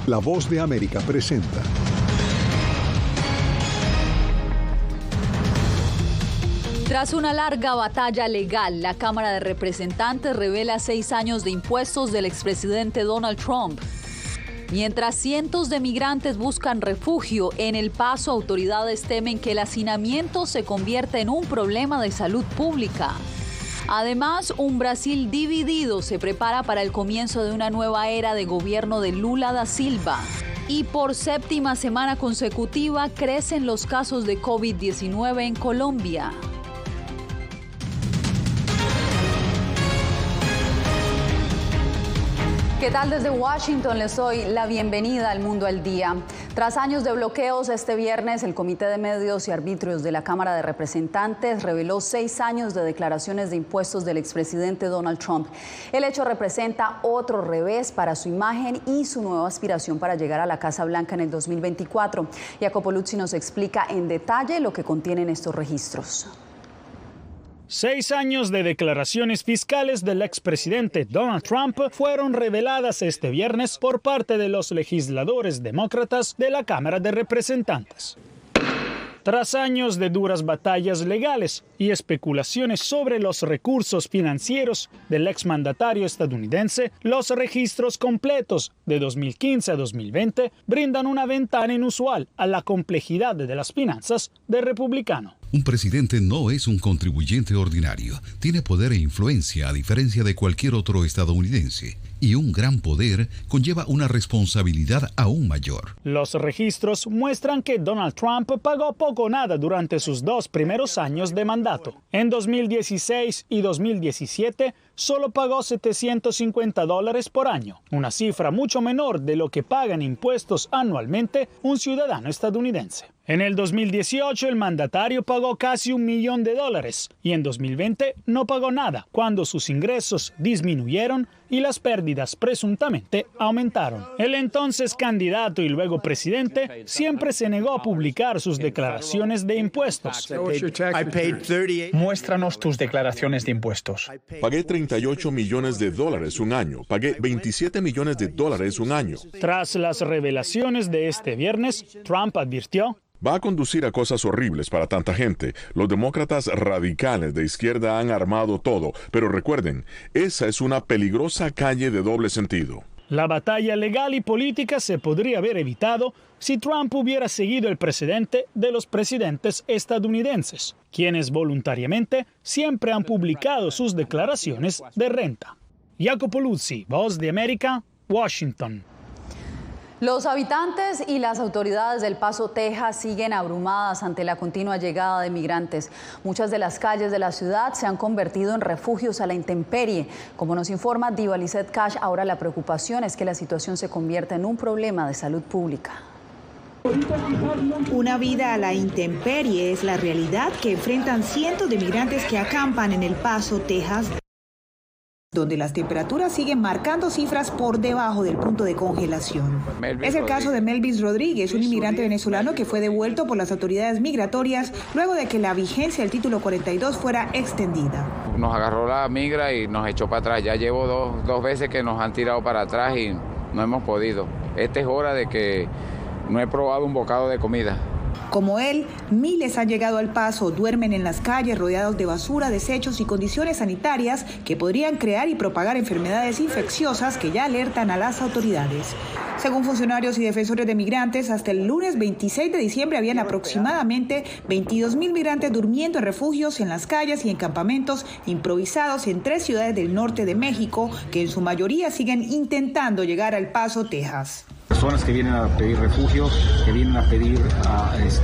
La Voz de América presenta. Tras una larga batalla legal, la Cámara de Representantes revela 6 años de impuestos del expresidente Donald Trump. Mientras cientos de migrantes buscan refugio en El Paso, autoridades temen que el hacinamiento se convierta en un problema de salud pública. Además, un Brasil dividido se prepara para el comienzo de una nueva era de gobierno de Lula da Silva. Y por 7ª semana consecutiva crecen los casos de COVID-19 en Colombia. ¿Qué tal? Desde Washington les doy la bienvenida al Mundo al Día. Tras años de bloqueos, este viernes el Comité de Medios y Arbitrios de la Cámara de Representantes reveló 6 años de declaraciones de impuestos del expresidente Donald Trump. El hecho representa otro revés para su imagen y su nueva aspiración para llegar a la Casa Blanca en el 2024. Jacopo Luzzi nos explica en detalle lo que contienen estos registros. 6 años de declaraciones fiscales del expresidente Donald Trump fueron reveladas este viernes por parte de los legisladores demócratas de la Cámara de Representantes. Tras años de duras batallas legales y especulaciones sobre los recursos financieros del exmandatario estadounidense, los registros completos de 2015 a 2020 brindan una ventana inusual a la complejidad de las finanzas del republicano. Un presidente no es un contribuyente ordinario. Tiene poder e influencia a diferencia de cualquier otro estadounidense. Y un gran poder conlleva una responsabilidad aún mayor. Los registros muestran que Donald Trump pagó poco o nada durante sus 2 primeros años de mandato. En 2016 y 2017 solo pagó $750 por año, una cifra mucho menor de lo que pagan impuestos anualmente un ciudadano estadounidense. En el 2018 el mandatario pagó casi $1 millón y en 2020 no pagó nada, cuando sus ingresos disminuyeron y las pérdidas presuntamente aumentaron. El entonces candidato y luego presidente siempre se negó a publicar sus declaraciones de impuestos. Muéstranos tus declaraciones de impuestos. Pagué $38 millones un año. Pagué $27 millones un año. Tras las revelaciones de este viernes, Trump advirtió: va a conducir a cosas horribles para tanta gente. Los demócratas radicales de izquierda han armado todo, pero recuerden, esa es una peligrosa calle de doble sentido. La batalla legal y política se podría haber evitado si Trump hubiera seguido el precedente de los presidentes estadounidenses, quienes voluntariamente siempre han publicado sus declaraciones de renta. Jacopo Luzzi, Voz de América, Washington. Los habitantes y las autoridades del Paso, Texas, siguen abrumadas ante la continua llegada de migrantes. Muchas de las calles de la ciudad se han convertido en refugios a la intemperie. Como nos informa Diva Lizette Cash, ahora la preocupación es que la situación se convierta en un problema de salud pública. Una vida a la intemperie es la realidad que enfrentan cientos de migrantes que acampan en El Paso, Texas, donde las temperaturas siguen marcando cifras por debajo del punto de congelación. Es el caso de Melvis Rodríguez, un inmigrante venezolano que fue devuelto por las autoridades migratorias luego de que la vigencia del título 42 fuera extendida. Nos agarró la migra y nos echó para atrás. Ya llevo dos veces que nos han tirado para atrás y no hemos podido. Esta es hora de que no he probado un bocado de comida. Como él, miles han llegado al Paso, duermen en las calles rodeados de basura, desechos y condiciones sanitarias que podrían crear y propagar enfermedades infecciosas que ya alertan a las autoridades. Según funcionarios y defensores de migrantes, hasta el lunes 26 de diciembre habían aproximadamente 22,000 migrantes durmiendo en refugios, en las calles y en campamentos improvisados en 3 ciudades del norte de México, que en su mayoría siguen intentando llegar al Paso, Texas. Personas que vienen a pedir refugio, que vienen a pedir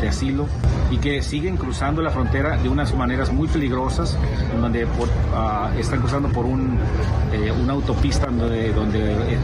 asilo y que siguen cruzando la frontera de unas maneras muy peligrosas, donde están cruzando por una autopista donde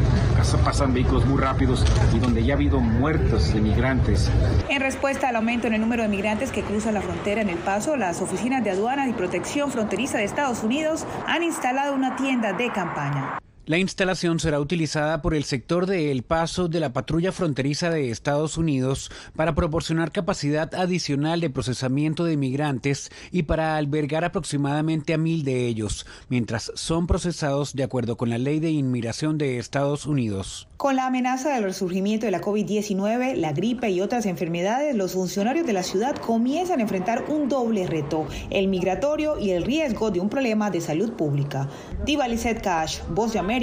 pasan vehículos muy rápidos y donde ya ha habido muertos de migrantes. En respuesta al aumento en el número de migrantes que cruzan la frontera en El Paso, las oficinas de aduanas y protección fronteriza de Estados Unidos han instalado una tienda de campaña. La instalación será utilizada por el sector de El Paso de la patrulla fronteriza de Estados Unidos para proporcionar capacidad adicional de procesamiento de inmigrantes y para albergar aproximadamente a 1,000 de ellos, mientras son procesados de acuerdo con la Ley de Inmigración de Estados Unidos. Con la amenaza del resurgimiento de la COVID-19, la gripe y otras enfermedades, los funcionarios de la ciudad comienzan a enfrentar un doble reto, el migratorio y el riesgo de un problema de salud pública. Diva Lizette Cash, Voz de América,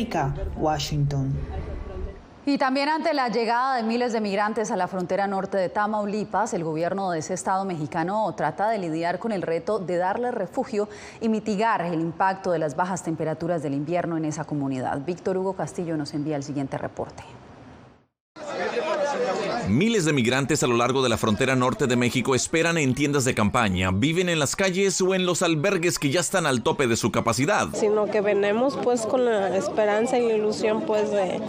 Washington. Y también ante la llegada de miles de migrantes a la frontera norte de Tamaulipas, el gobierno de ese estado mexicano trata de lidiar con el reto de darle refugio y mitigar el impacto de las bajas temperaturas del invierno en esa comunidad. Víctor Hugo Castillo nos envía el siguiente reporte. Miles de migrantes a lo largo de la frontera norte de México esperan en tiendas de campaña, viven en las calles o en los albergues que ya están al tope de su capacidad. Sino que venimos pues con la esperanza y la ilusión pues de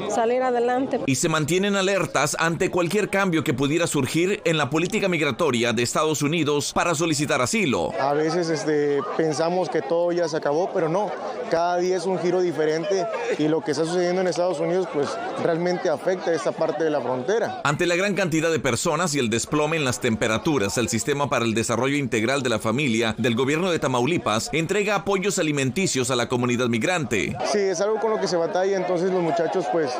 salir adelante. Y se mantienen alertas ante cualquier cambio que pudiera surgir en la política migratoria de Estados Unidos para solicitar asilo. A veces pensamos que todo ya se acabó, pero no. Cada día es un giro diferente y lo que está sucediendo en Estados Unidos pues realmente afecta a esta parte de la frontera. Ante la gran cantidad de personas y el desplome en las temperaturas, el Sistema para el Desarrollo Integral de la Familia del gobierno de Tamaulipas entrega apoyos alimenticios a la comunidad migrante. Sí, es algo con lo que se batalla, entonces los muchachos pues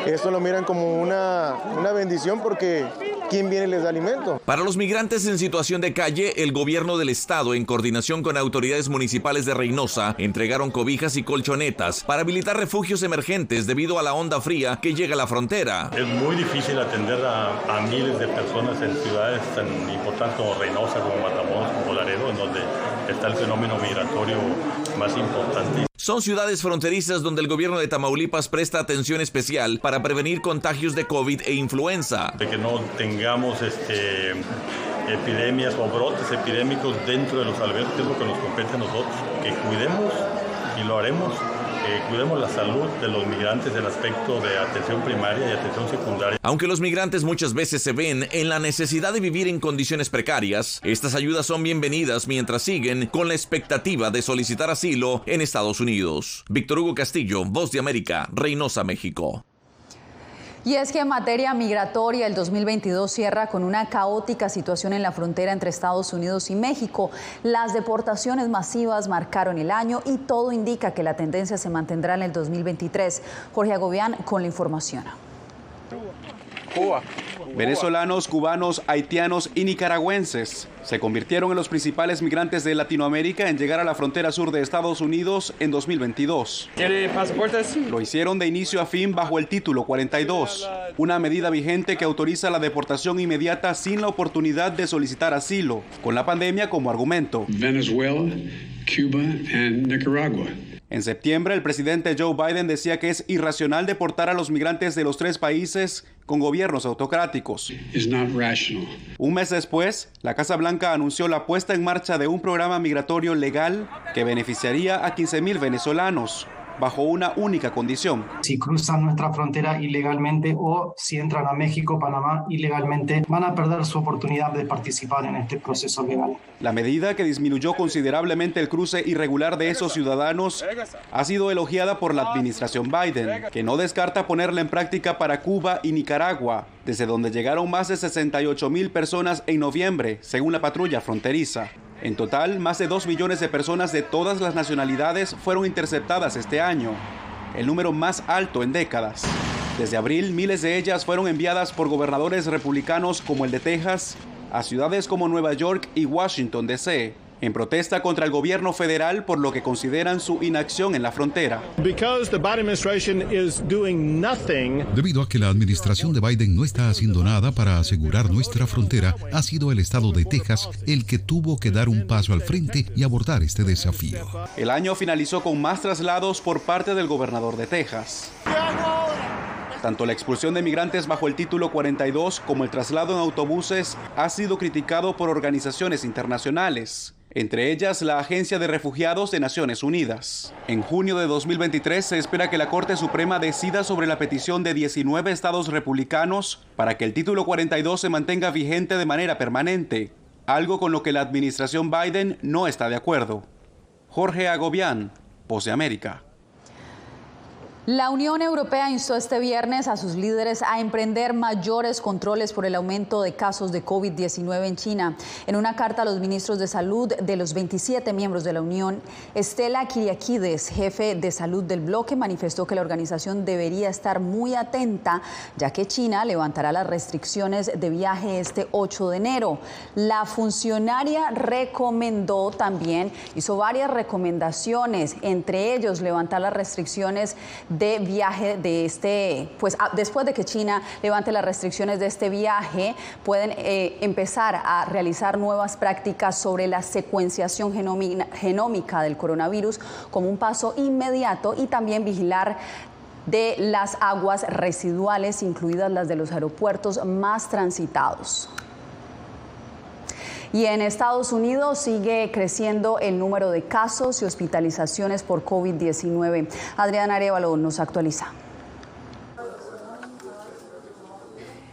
esto lo miran como una bendición porque ¿quién viene y les da alimento? Para los migrantes en situación de calle, el gobierno del estado, en coordinación con autoridades municipales de Reynosa, entregaron cobijas y colchonetas para habilitar refugios emergentes debido a la onda fría que llega a la frontera. Es muy difícil atender a miles de personas en ciudades tan importantes como Reynosa, como Matamoros, como Laredo, en donde está el fenómeno migratorio más importante. Son ciudades fronterizas donde el gobierno de Tamaulipas presta atención especial para prevenir contagios de COVID e influenza. De que no tengamos epidemias o brotes epidémicos dentro de los albergues, que es lo que nos compete a nosotros, que cuidemos y lo haremos. Cuidemos la salud de los migrantes en el aspecto de atención primaria y atención secundaria. Aunque los migrantes muchas veces se ven en la necesidad de vivir en condiciones precarias, estas ayudas son bienvenidas mientras siguen con la expectativa de solicitar asilo en Estados Unidos. Víctor Hugo Castillo, Voz de América, Reynosa, México. Y es que en materia migratoria, el 2022 cierra con una caótica situación en la frontera entre Estados Unidos y México. Las deportaciones masivas marcaron el año y todo indica que la tendencia se mantendrá en el 2023. Jorge Agobián con la información. Cuba. Venezolanos, cubanos, haitianos y nicaragüenses se convirtieron en los principales migrantes de Latinoamérica en llegar a la frontera sur de Estados Unidos en 2022. ¿Tiene pasaportes? Lo hicieron de inicio a fin bajo el título 42, una medida vigente que autoriza la deportación inmediata sin la oportunidad de solicitar asilo, con la pandemia como argumento. Venezuela, Cuba y Nicaragua. En septiembre, el presidente Joe Biden decía que es irracional deportar a los migrantes de los tres países con gobiernos autocráticos. Un mes después, la Casa Blanca anunció la puesta en marcha de un programa migratorio legal que beneficiaría a 15,000 venezolanos, bajo una única condición. Si cruzan nuestra frontera ilegalmente o si entran a México, Panamá ilegalmente, van a perder su oportunidad de participar en este proceso legal. La medida, que disminuyó considerablemente el cruce irregular de esos ciudadanos, ha sido elogiada por la administración Biden, que no descarta ponerla en práctica para Cuba y Nicaragua, desde donde llegaron más de 68,000 personas en noviembre, según la patrulla fronteriza. En total, más de 2 millones de personas de todas las nacionalidades fueron interceptadas este año, el número más alto en décadas. Desde abril, miles de ellas fueron enviadas por gobernadores republicanos como el de Texas a ciudades como Nueva York y Washington, D.C., en protesta contra el gobierno federal por lo que consideran su inacción en la frontera. Debido a que la administración de Biden no está haciendo nada para asegurar nuestra frontera, ha sido el estado de Texas el que tuvo que dar un paso al frente y abordar este desafío. El año finalizó con más traslados por parte del gobernador de Texas. Tanto la expulsión de migrantes bajo el título 42 como el traslado en autobuses ha sido criticado por organizaciones internacionales, entre ellas la Agencia de Refugiados de Naciones Unidas. En junio de 2023 se espera que la Corte Suprema decida sobre la petición de 19 estados republicanos para que el título 42 se mantenga vigente de manera permanente, algo con lo que la administración Biden no está de acuerdo. Jorge Agobián, Voz de América. La Unión Europea instó este viernes a sus líderes a emprender mayores controles por el aumento de casos de COVID-19 en China. En una carta a los ministros de salud de los 27 miembros de la Unión, Stella Kyriakides, jefe de salud del bloque, manifestó que la organización debería estar muy atenta, ya que China levantará las restricciones de viaje este 8 de enero. La funcionaria hizo varias recomendaciones, entre ellos levantar las restricciones de viaje después de que China levante las restricciones de este viaje, pueden empezar a realizar nuevas prácticas sobre la secuenciación genómica del coronavirus como un paso inmediato, y también vigilar de las aguas residuales, incluidas las de los aeropuertos más transitados. Y en Estados Unidos sigue creciendo el número de casos y hospitalizaciones por COVID-19. Adriana Arévalo nos actualiza.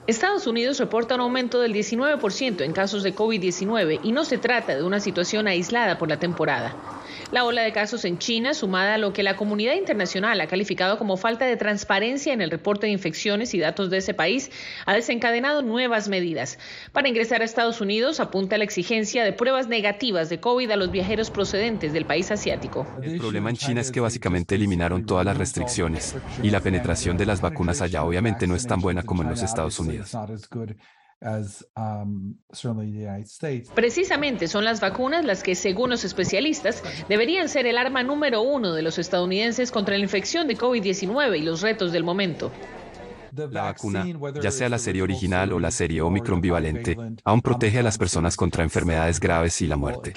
Estados Unidos reporta un aumento del 19% en casos de COVID-19 y no se trata de una situación aislada por la temporada. La ola de casos en China, sumada a lo que la comunidad internacional ha calificado como falta de transparencia en el reporte de infecciones y datos de ese país, ha desencadenado nuevas medidas. Para ingresar a Estados Unidos, apunta la exigencia de pruebas negativas de COVID a los viajeros procedentes del país asiático. El problema en China es que básicamente eliminaron todas las restricciones y la penetración de las vacunas allá obviamente no es tan buena como en los Estados Unidos. Precisamente son las vacunas las que, según los especialistas, deberían ser el arma número 1 de los estadounidenses contra la infección de COVID-19 y los retos del momento. La vacuna, ya sea la serie original o la serie Omicron bivalente, aún protege a las personas contra enfermedades graves y la muerte.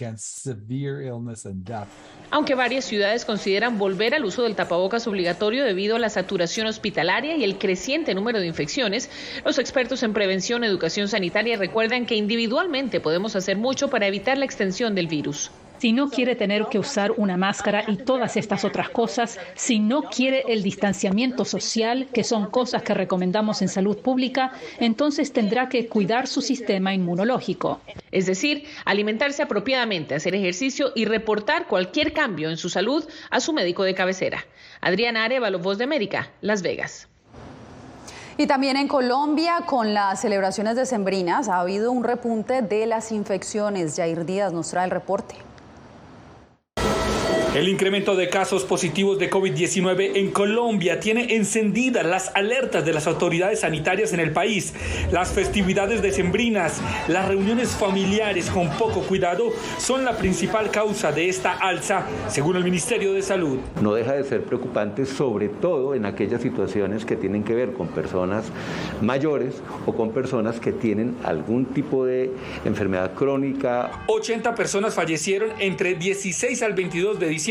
Aunque varias ciudades consideran volver al uso del tapabocas obligatorio debido a la saturación hospitalaria y el creciente número de infecciones, los expertos en prevención y educación sanitaria recuerdan que individualmente podemos hacer mucho para evitar la extensión del virus. Si no quiere tener que usar una máscara y todas estas otras cosas, si no quiere el distanciamiento social, que son cosas que recomendamos en salud pública, entonces tendrá que cuidar su sistema inmunológico. Es decir, alimentarse apropiadamente, hacer ejercicio y reportar cualquier cambio en su salud a su médico de cabecera. Adriana Arévalo, Voz de América, Las Vegas. Y también en Colombia, con las celebraciones decembrinas, ha habido un repunte de las infecciones. Jair Díaz nos trae el reporte. El incremento de casos positivos de COVID-19 en Colombia tiene encendidas las alertas de las autoridades sanitarias en el país. Las festividades decembrinas, las reuniones familiares con poco cuidado son la principal causa de esta alza, según el Ministerio de Salud. No deja de ser preocupante, sobre todo en aquellas situaciones que tienen que ver con personas mayores o con personas que tienen algún tipo de enfermedad crónica. 80 personas fallecieron entre 16 al 22 de diciembre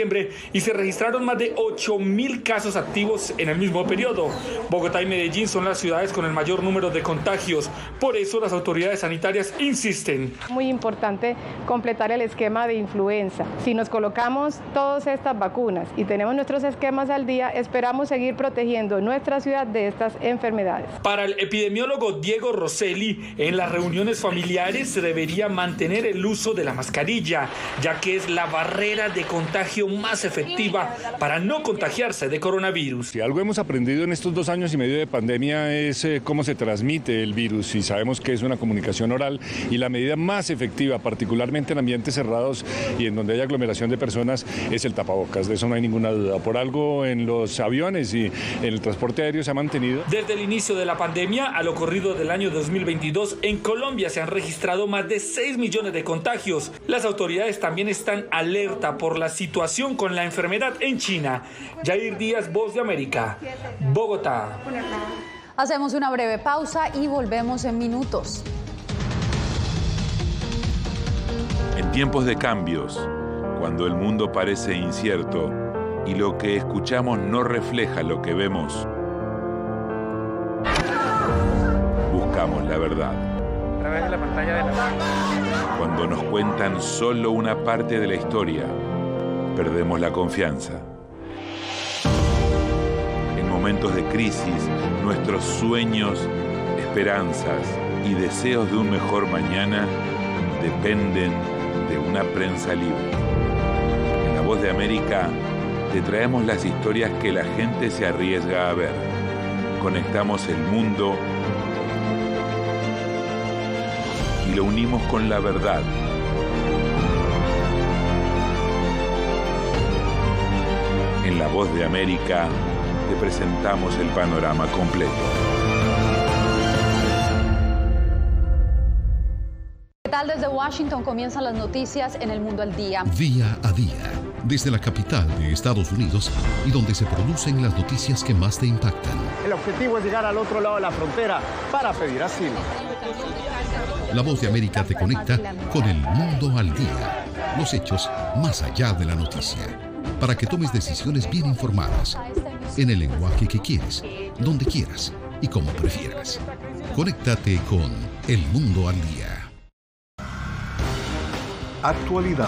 y se registraron más de 8.000 casos activos en el mismo periodo. Bogotá y Medellín son las ciudades con el mayor número de contagios. Por eso las autoridades sanitarias insisten. Muy importante completar el esquema de influenza. Si nos colocamos todas estas vacunas y tenemos nuestros esquemas al día, esperamos seguir protegiendo nuestra ciudad de estas enfermedades. Para el epidemiólogo Diego Rosselli, en las reuniones familiares se debería mantener el uso de la mascarilla, ya que es la barrera de contagio más efectiva para no contagiarse de coronavirus. Si algo hemos aprendido en estos 2 años y medio de pandemia es cómo se transmite el virus, y sabemos que es una comunicación oral, y la medida más efectiva, particularmente en ambientes cerrados y en donde hay aglomeración de personas, es el tapabocas. De eso no hay ninguna duda. Por algo en los aviones y en el transporte aéreo se ha mantenido. Desde el inicio de la pandemia a lo corrido del año 2022, en Colombia se han registrado más de 6 millones de contagios. Las autoridades también están alerta por la situación con la enfermedad en China. Jair Díaz, Voz de América, Bogotá. Hacemos una breve pausa y volvemos en minutos. En tiempos de cambios, cuando el mundo parece incierto y lo que escuchamos no refleja lo que vemos, buscamos la verdad. A través de la pantalla de la... Cuando nos cuentan solo una parte de la historia, perdemos la confianza. En momentos de crisis, nuestros sueños, esperanzas y deseos de un mejor mañana dependen de una prensa libre. En La Voz de América, Te traemos las historias que la gente se arriesga a ver. Conectamos el mundo y lo unimos con la verdad. En La Voz de América te presentamos el panorama completo. ¿Qué tal? Desde Washington comienzan las noticias en El Mundo al Día. Día a día, desde la capital de Estados Unidos y donde se producen las noticias que más te impactan. El objetivo es llegar al otro lado de la frontera para pedir asilo. La Voz de América te conecta con El Mundo al Día. Los hechos más allá de la noticia. Para que tomes decisiones bien informadas, en el lenguaje que quieres, donde quieras y como prefieras. Conéctate con El Mundo al Día. Actualidad.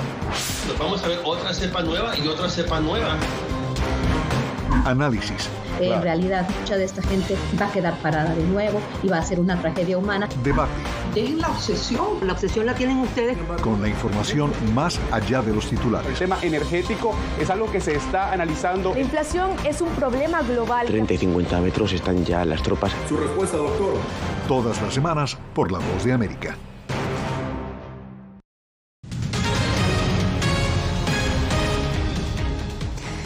Nos vamos a ver otra cepa nueva y otra cepa nueva. Análisis. En realidad, mucha de esta gente va a quedar parada de nuevo y va a ser una tragedia humana. Debate. Dejen la obsesión. La obsesión la tienen ustedes. Con la información más allá de los titulares. El tema energético es algo que se está analizando. La inflación es un problema global. 30 y 50 metros están ya las tropas. Su respuesta, doctor. Todas las semanas por La Voz de América.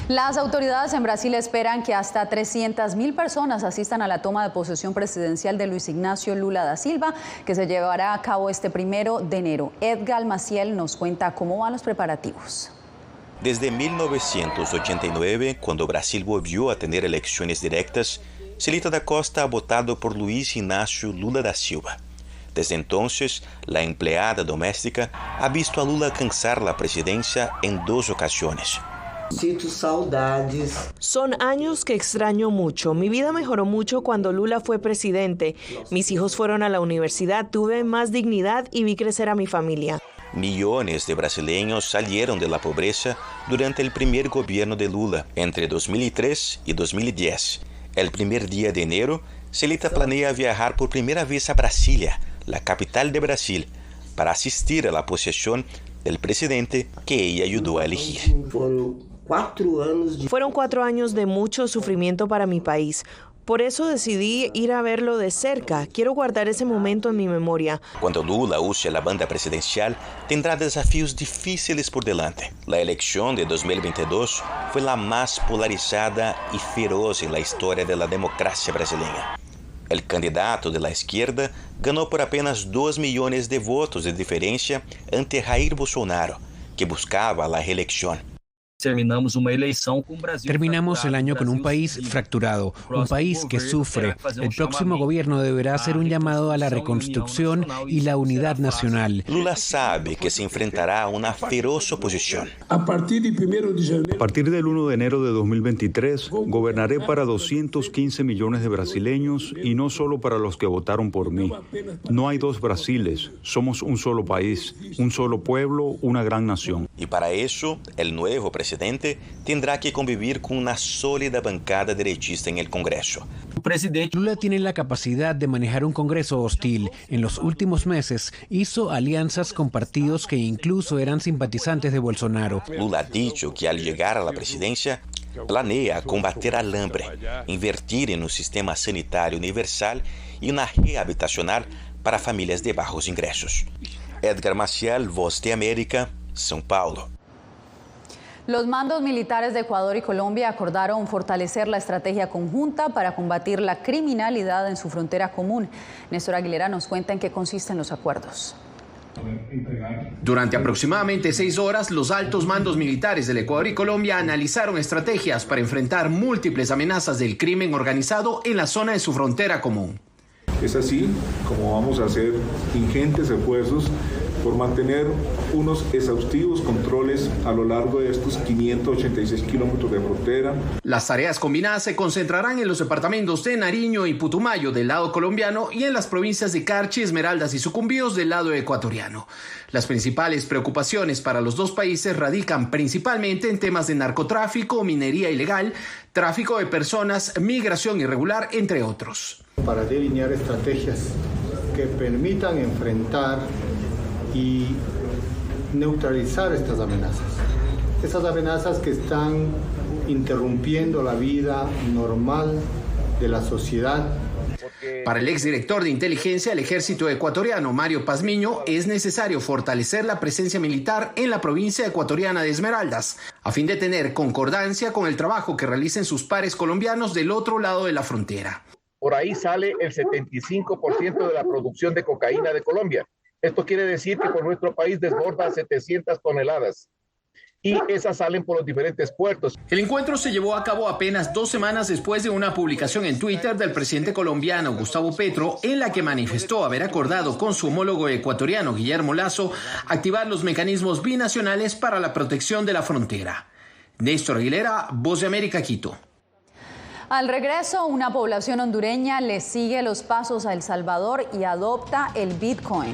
Las autoridades en Brasil esperan que hasta 300.000 personas asistan a la toma de posesión presidencial de Luis Ignacio Lula da Silva, que se llevará a cabo este 1 de enero. Edgar Maciel nos cuenta cómo van los preparativos. Desde 1989, cuando Brasil volvió a tener elecciones directas, Celita da Costa ha votado por Luis Ignacio Lula da Silva. Desde entonces, la empleada doméstica ha visto a Lula alcanzar la presidencia en 2 ocasiones. Siento saudades. Son años que extraño mucho. Mi vida mejoró mucho cuando Lula fue presidente. Mis hijos fueron a la universidad, tuve más dignidad y vi crecer a mi familia. Millones de brasileños salieron de la pobreza durante el primer gobierno de Lula, entre 2003 y 2010. El primer día de enero, Celita planea viajar por primera vez a Brasilia, la capital de Brasil, para asistir a la posesión del presidente que ella ayudó a elegir. Fueron 4 años de mucho sufrimiento para mi país. Por eso decidí ir a verlo de cerca. Quiero guardar ese momento en mi memoria. Cuando Lula use la banda presidencial, tendrá desafíos difíciles por delante. La elección de 2022 fue la más polarizada y feroz en la historia de la democracia brasileña. El candidato de la izquierda ganó por apenas 2 millones de votos de diferencia ante Jair Bolsonaro, que buscaba la reelección. Terminamos el año con un país fracturado, un país que sufre. El próximo gobierno deberá hacer un llamado a la reconstrucción y la unidad nacional. Lula sabe que se enfrentará a una feroz oposición. A partir del 1 de enero de 2023, gobernaré para 215 millones de brasileños y no solo para los que votaron por mí. No hay 2 Brasiles, somos un solo país, un solo pueblo, una gran nación. Y para eso, el nuevo presidente tendrá que convivir con una sólida bancada derechista en el Congreso. Lula tiene la capacidad de manejar un Congreso hostil. En los últimos meses hizo alianzas con partidos que incluso eran simpatizantes de Bolsonaro. Lula ha dicho que al llegar a la presidencia planea combater al hambre, invertir en un sistema sanitario universal y una red habitacional para familias de bajos ingresos. Edgar Maciel, Voz de América, São Paulo. Los mandos militares de Ecuador y Colombia acordaron fortalecer la estrategia conjunta para combatir la criminalidad en su frontera común. Néstor Aguilera nos cuenta en qué consisten los acuerdos. Durante aproximadamente 6 horas, los altos mandos militares del Ecuador y Colombia analizaron estrategias para enfrentar múltiples amenazas del crimen organizado en la zona de su frontera común. Es así como vamos a hacer ingentes esfuerzos por mantener unos exhaustivos controles a lo largo de estos 586 kilómetros de frontera. Las tareas combinadas se concentrarán en los departamentos de Nariño y Putumayo del lado colombiano y en las provincias de Carchi, Esmeraldas y Sucumbíos del lado ecuatoriano. Las principales preocupaciones para los 2 países radican principalmente en temas de narcotráfico, minería ilegal, tráfico de personas, migración irregular, entre otros. Para delinear estrategias que permitan enfrentar y neutralizar estas amenazas que están interrumpiendo la vida normal de la sociedad. Para el exdirector de inteligencia del ejército ecuatoriano, Mario Pazmiño, es necesario fortalecer la presencia militar en la provincia ecuatoriana de Esmeraldas, a fin de tener concordancia con el trabajo que realicen sus pares colombianos del otro lado de la frontera. Por ahí sale el 75% de la producción de cocaína de Colombia. Esto quiere decir que por nuestro país desborda 700 toneladas. Y esas salen por los diferentes puertos. El encuentro se llevó a cabo apenas 2 semanas después de una publicación en Twitter del presidente colombiano Gustavo Petro, en la que manifestó haber acordado con su homólogo ecuatoriano Guillermo Lasso activar los mecanismos binacionales para la protección de la frontera. Néstor Aguilera, Voz de América, Quito. Al regreso, una población hondureña le sigue los pasos a El Salvador y adopta el Bitcoin.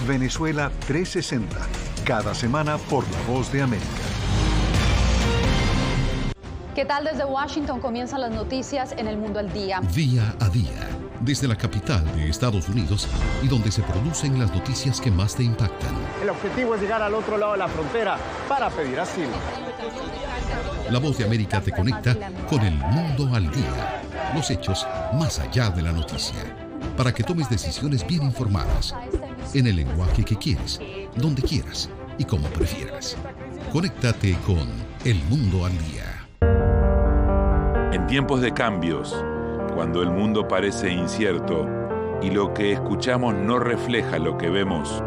Venezuela 360, cada semana por La Voz de América. ¿Qué tal? Desde Washington comienzan las noticias en El Mundo al Día. Día a día, desde la capital de Estados Unidos y donde se producen las noticias que más te impactan. El objetivo es llegar al otro lado de la frontera para pedir asilo. La Voz de América te conecta con El Mundo al Día, los hechos más allá de la noticia, para que tomes decisiones bien informadas, en el lenguaje que quieres, donde quieras y como prefieras. Conéctate con El Mundo al Día. En tiempos de cambios, cuando el mundo parece incierto y lo que escuchamos no refleja lo que vemos,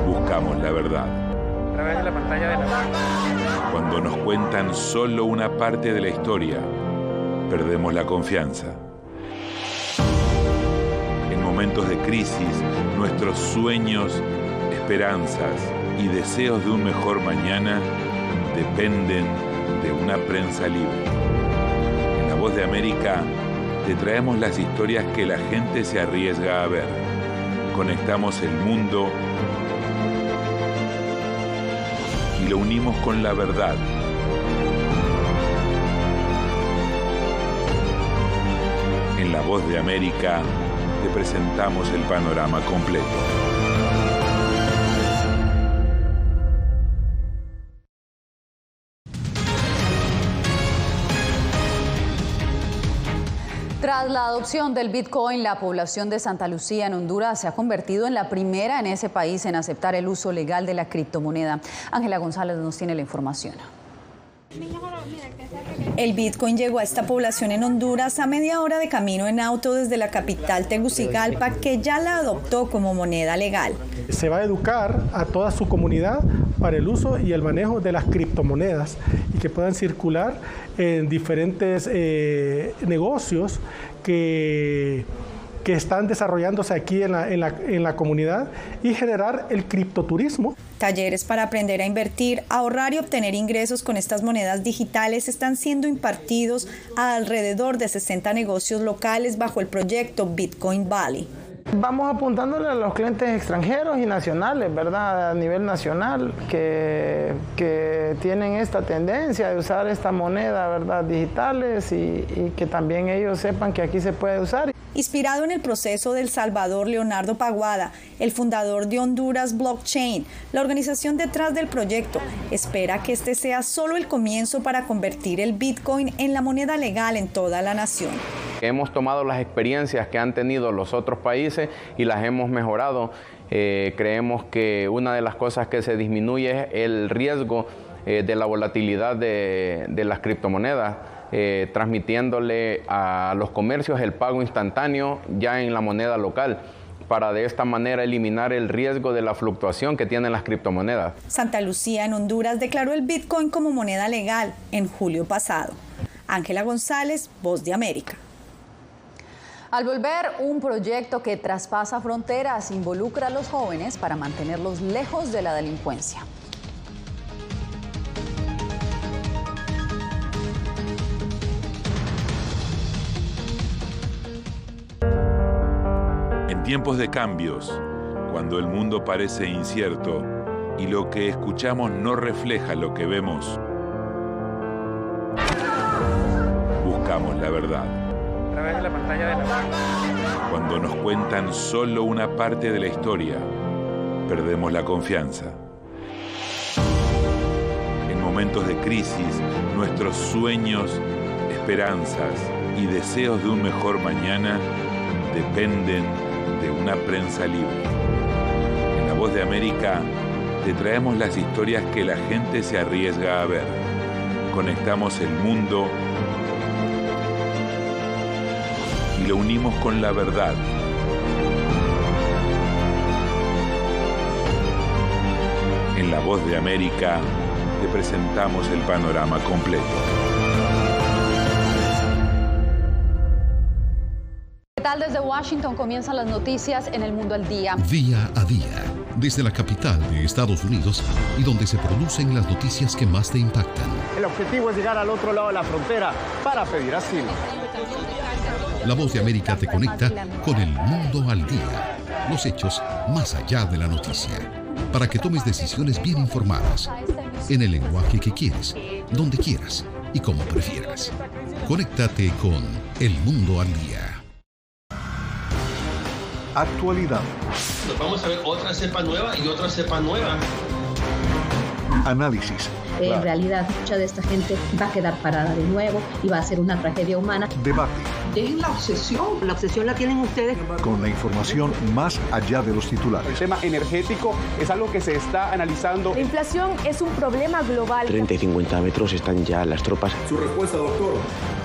buscamos la verdad. A través de la pantalla de la... Cuando nos cuentan solo una parte de la historia, perdemos la confianza. En momentos de crisis, nuestros sueños, esperanzas y deseos de un mejor mañana dependen de una prensa libre. En La Voz de América te traemos las historias que la gente se arriesga a ver. Conectamos el mundo y lo unimos con la verdad. En La Voz de América te presentamos el panorama completo. Tras la adopción del Bitcoin, la población de Santa Lucía en Honduras se ha convertido en la primera en ese país en aceptar el uso legal de la criptomoneda. Ángela González nos tiene la información. El Bitcoin llegó a esta población en Honduras a media hora de camino en auto desde la capital Tegucigalpa, que ya la adoptó como moneda legal. Se va a educar a toda su comunidad para el uso y el manejo de las criptomonedas y que puedan circular en diferentes negocios que están desarrollándose aquí en la comunidad y generar el criptoturismo. Talleres para aprender a invertir, ahorrar y obtener ingresos con estas monedas digitales están siendo impartidos a alrededor de 60 negocios locales bajo el proyecto Bitcoin Valley. Vamos apuntándole a los clientes extranjeros y nacionales, ¿verdad? A nivel nacional, que tienen esta tendencia de usar esta moneda, ¿verdad? Digitales y que también ellos sepan que aquí se puede usar. Inspirado en el proceso del Salvador, Leonardo Paguada, el fundador de Honduras Blockchain, la organización detrás del proyecto, espera que este sea solo el comienzo para convertir el Bitcoin en la moneda legal en toda la nación. Hemos tomado las experiencias que han tenido los otros países y las hemos mejorado. Creemos que una de las cosas que se disminuye es el riesgo de la volatilidad de las criptomonedas, transmitiéndole a los comercios el pago instantáneo ya en la moneda local, para de esta manera eliminar el riesgo de la fluctuación que tienen las criptomonedas. Santa Lucía en Honduras declaró el Bitcoin como moneda legal en julio pasado. Ángela González, Voz de América. Al volver, un proyecto que traspasa fronteras involucra a los jóvenes para mantenerlos lejos de la delincuencia. En tiempos de cambios, cuando el mundo parece incierto y lo que escuchamos no refleja lo que vemos, buscamos la verdad. A través de la pantalla de la... Cuando nos cuentan solo una parte de la historia, perdemos la confianza. En momentos de crisis, nuestros sueños, esperanzas y deseos de un mejor mañana dependen de una prensa libre. En La Voz de América te traemos las historias que la gente se arriesga a ver. Conectamos el mundo y lo unimos con la verdad. En La Voz de América te presentamos el panorama completo. ¿Qué tal? Desde Washington comienzan las noticias en El Mundo al Día. Día a día, desde la capital de Estados Unidos y donde se producen las noticias que más te impactan. El objetivo es llegar al otro lado de la frontera para pedir asilo. La Voz de América te conecta con el mundo al día. Los hechos más allá de la noticia. Para que tomes decisiones bien informadas. En el lenguaje que quieres, donde quieras y como prefieras. Conéctate con El Mundo al Día. Actualidad. Nos vamos a ver otra cepa nueva y otra cepa nueva. Análisis. En realidad, mucha de esta gente va a quedar parada de nuevo y va a ser una tragedia humana. Debate. Dejen la obsesión. La obsesión la tienen ustedes. Con la información más allá de los titulares. El tema energético es algo que se está analizando. La inflación es un problema global. 30 y 50 metros están ya las tropas. Su respuesta, doctor.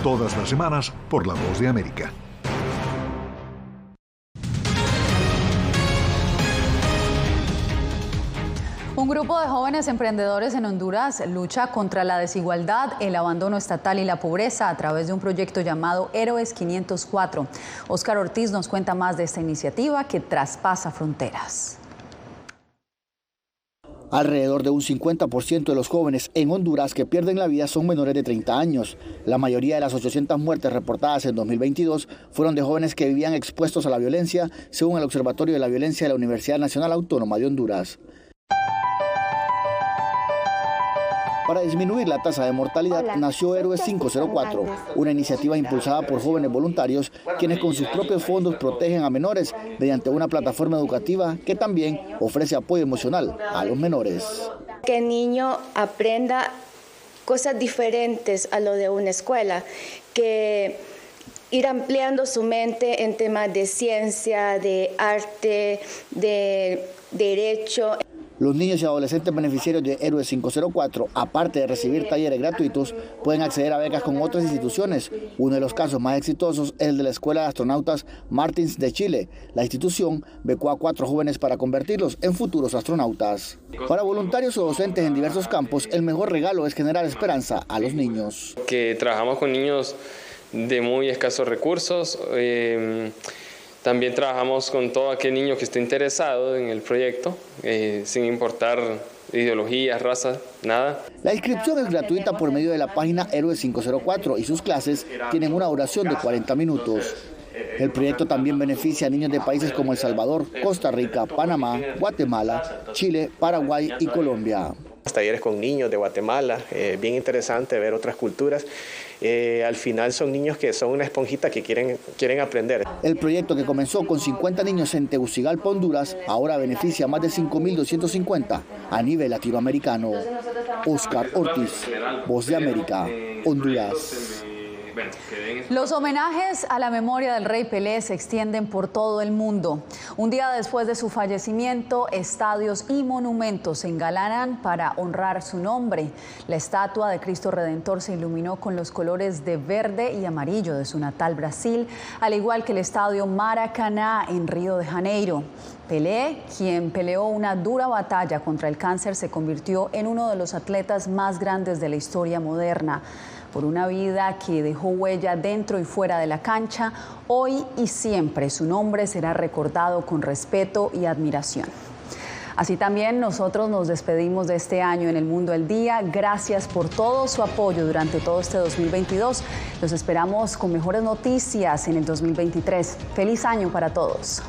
Todas las semanas por La Voz de América. Un grupo de jóvenes emprendedores en Honduras lucha contra la desigualdad, el abandono estatal y la pobreza a través de un proyecto llamado Héroes 504. Óscar Ortiz nos cuenta más de esta iniciativa que traspasa fronteras. Alrededor de un 50% de los jóvenes en Honduras que pierden la vida son menores de 30 años. La mayoría de las 800 muertes reportadas en 2022 fueron de jóvenes que vivían expuestos a la violencia, según el Observatorio de la Violencia de la Universidad Nacional Autónoma de Honduras. Para disminuir la tasa de mortalidad, nació Héroes 504, una iniciativa impulsada por jóvenes voluntarios, quienes con sus propios fondos protegen a menores mediante una plataforma educativa que también ofrece apoyo emocional a los menores. Que el niño aprenda cosas diferentes a lo de una escuela, que ir ampliando su mente en temas de ciencia, de arte, de derecho. Los niños y adolescentes beneficiarios de Héroes 504, aparte de recibir talleres gratuitos, pueden acceder a becas con otras instituciones. Uno de los casos más exitosos es el de la Escuela de Astronautas Martins de Chile. La institución becó a 4 jóvenes para convertirlos en futuros astronautas. Para voluntarios o docentes en diversos campos, el mejor regalo es generar esperanza a los niños. Que trabajamos con niños de muy escasos recursos. También trabajamos con todo aquel niño que esté interesado en el proyecto, sin importar ideologías, razas, nada. La inscripción es gratuita por medio de la página Héroes 504 y sus clases tienen una duración de 40 minutos. El proyecto también beneficia a niños de países como El Salvador, Costa Rica, Panamá, Guatemala, Chile, Paraguay y Colombia. Talleres con niños de Guatemala, bien interesante ver otras culturas. Al final son niños que son una esponjita que quieren aprender. El proyecto, que comenzó con 50 niños en Tegucigalpa, Honduras, ahora beneficia a más de 5.250 a nivel latinoamericano. Óscar Ortiz, Voz de América, Honduras. Los homenajes a la memoria del rey Pelé se extienden por todo el mundo. Un día después de su fallecimiento, estadios y monumentos se engalanan para honrar su nombre. La estatua de Cristo Redentor se iluminó con los colores de verde y amarillo de su natal Brasil, al igual que el estadio Maracaná en Río de Janeiro. Pelé, quien peleó una dura batalla contra el cáncer, se convirtió en uno de los atletas más grandes de la historia moderna. Por una vida que dejó huella dentro y fuera de la cancha, hoy y siempre su nombre será recordado con respeto y admiración. Así también nosotros nos despedimos de este año en El Mundo al Día. Gracias por todo su apoyo durante todo este 2022. Los esperamos con mejores noticias en el 2023. ¡Feliz año para todos!